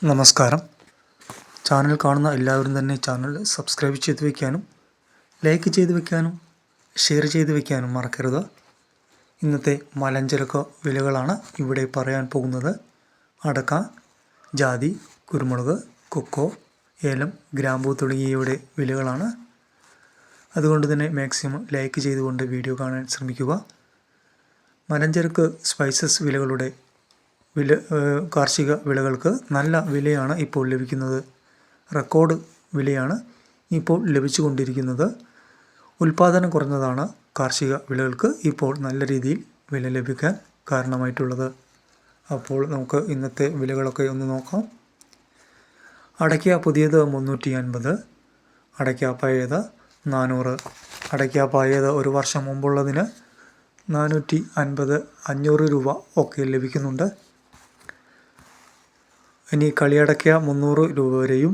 നമസ്കാരം. ചാനൽ കാണുന്ന എല്ലാവരും തന്നെ ചാനൽ സബ്സ്ക്രൈബ് ചെയ്ത് വയ്ക്കാനും ലൈക്ക് ചെയ്ത് വയ്ക്കാനും ഷെയർ ചെയ്ത് വയ്ക്കാനും മറക്കരുത്. ഇന്നത്തെ മലഞ്ചരക്ക് വിലകളാണ് ഇവിടെ പറയാൻ പോകുന്നത്. അടക്ക, ജാതി, കുരുമുളക്, കൊക്കോ, ഏലം, ഗ്രാമ്പൂ തുടങ്ങിയവയുടെ വിലകളാണ്. അതുകൊണ്ട് തന്നെ മാക്സിമം ലൈക്ക് ചെയ്തുകൊണ്ട് വീഡിയോ കാണാൻ ശ്രമിക്കുക. മലഞ്ചരക്ക് സ്പൈസസ് വിലകളുടെ കാർഷിക വിളകൾക്ക് നല്ല വിലയാണ് ഇപ്പോൾ ലഭിക്കുന്നത്. റെക്കോർഡ് വിലയാണ് ഇപ്പോൾ ലഭിച്ചുകൊണ്ടിരിക്കുന്നത്. ഉൽപ്പാദനം കുറഞ്ഞതാണ് കാർഷിക വിളകൾക്ക് ഇപ്പോൾ നല്ല രീതിയിൽ വില ലഭിക്കാൻ കാരണമായിട്ടുള്ളത്. അപ്പോൾ നമുക്ക് ഇന്നത്തെ വിലകളൊക്കെ ഒന്ന് നോക്കാം. അടയ്ക്ക പുതിയത് 350, അടയ്ക്ക പഴയത് 400. അടയ്ക്ക പഴയത് ഒരു വർഷം മുമ്പുള്ളതിന് 450, 500 രൂപ ഒക്കെ ലഭിക്കുന്നുണ്ട്. ഇനി കളിയടയ്ക്ക 300 രൂപ വരെയും,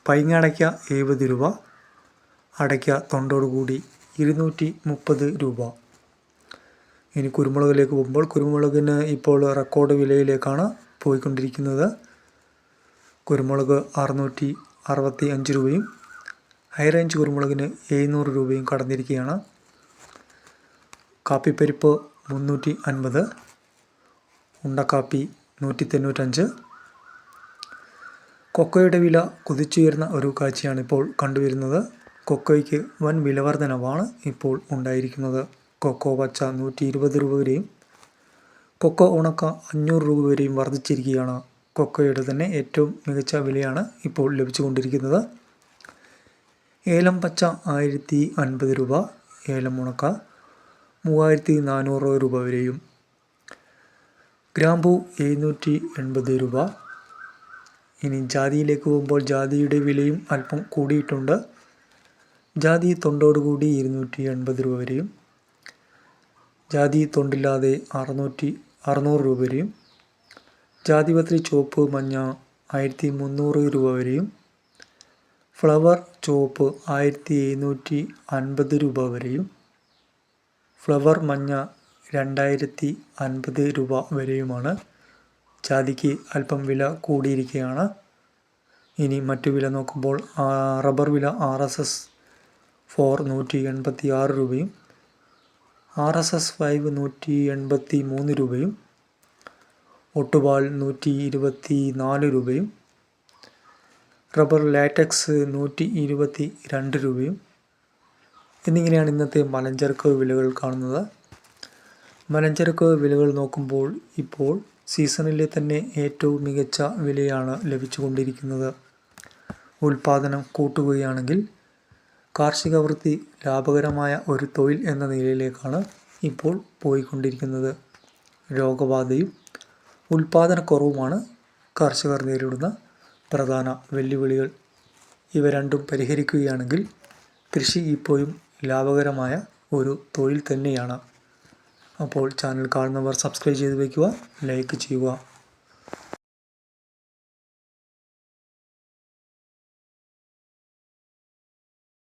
പൈങ്ങടയ്ക്ക 70 രൂപ, അടയ്ക്ക തൊണ്ടോടുകൂടി 230 രൂപ. ഇനി കുരുമുളകിലേക്ക് പോകുമ്പോൾ കുരുമുളകിന് ഇപ്പോൾ റെക്കോർഡ് വിലയിലേക്കാണ് പോയിക്കൊണ്ടിരിക്കുന്നത്. കുരുമുളക് 665 രൂപയും ഹൈ റേഞ്ച് കുരുമുളകിന് 700 രൂപയും കടന്നിരിക്കുകയാണ്. കാപ്പിപ്പരിപ്പ് 350, ഉണ്ടക്കാപ്പി 195. കൊക്കോയുടെ വില കുതിച്ചുയർന്ന ഒരു കാഴ്ചയാണ് ഇപ്പോൾ കണ്ടുവരുന്നത്. കൊക്കോയ്ക്ക് വൻ വിലവർധനവാണ് ഇപ്പോൾ ഉണ്ടായിരിക്കുന്നത്. കൊക്കോ പച്ച 120 രൂപ വരെയും കൊക്കോ ഉണക്ക 500 രൂപ വരെയും വർദ്ധിച്ചിരിക്കുകയാണ്. കൊക്കോയുടെ തന്നെ ഏറ്റവും മികച്ച വിലയാണ് ഇപ്പോൾ ലഭിച്ചുകൊണ്ടിരിക്കുന്നത്. ഏലം പച്ച 1050 രൂപ, ഏലം ഉണക്ക 3400 രൂപ വരെയും, ഗ്രാമ്പൂ 780 രൂപ. ഇനി ജാതിയിലേക്ക് പോകുമ്പോൾ ജാതിയുടെ വിലയും അല്പം കൂടിയിട്ടുണ്ട്. ജാതി തൊണ്ടോടുകൂടി 280 രൂപ വരെയും, ജാതി തൊണ്ടില്ലാതെ 600 രൂപ വരെയും, ജാതിപത്രി ചുവപ്പ് മഞ്ഞ 1300 രൂപ വരെയും, ഫ്ലവർ ചുവപ്പ് 1750 രൂപ വരെയും, ഫ്ലവർ മഞ്ഞ 2050 രൂപ വരെയുമാണ്. ജാതിക്ക് അല്പം വില കൂടിയിരിക്കുകയാണ്. ഇനി മറ്റു വില നോക്കുമ്പോൾ റബ്ബർ വില RSS 4 186 രൂപയും, RSS 5 183 രൂപയും, ഒട്ടുപാൽ 124 രൂപയും, റബ്ബർ ലാറ്റക്സ് 122 രൂപയും എന്നിങ്ങനെയാണ് ഇന്നത്തെ മലഞ്ചരക്ക് വിലകൾ കാണുന്നത്. മലഞ്ചരക്ക് വിലകൾ നോക്കുമ്പോൾ ഇപ്പോൾ സീസണിലെ തന്നെ ഏറ്റവും മികച്ച വിലയാണ് ലഭിച്ചുകൊണ്ടിരിക്കുന്നത്. ഉൽപ്പാദനം കൂട്ടുകയാണെങ്കിൽ കാർഷിക വൃത്തി ലാഭകരമായ ഒരു തൊഴിൽ എന്ന നിലയിലേക്കാണ് ഇപ്പോൾ പോയിക്കൊണ്ടിരിക്കുന്നത്. രോഗബാധയും ഉൽപ്പാദനക്കുറവുമാണ് കർഷകർ നേരിടുന്ന പ്രധാന വെല്ലുവിളികൾ. ഇവ രണ്ടും പരിഹരിക്കുകയാണെങ്കിൽ കൃഷി ഇപ്പോഴും ലാഭകരമായ ഒരു തൊഴിൽ തന്നെയാണ്. അപ്പോൾ ചാനൽ കാണുന്നവർ സബ്സ്ക്രൈബ് ചെയ്ത് വയ്ക്കുക, ലൈക്ക് ചെയ്യുക.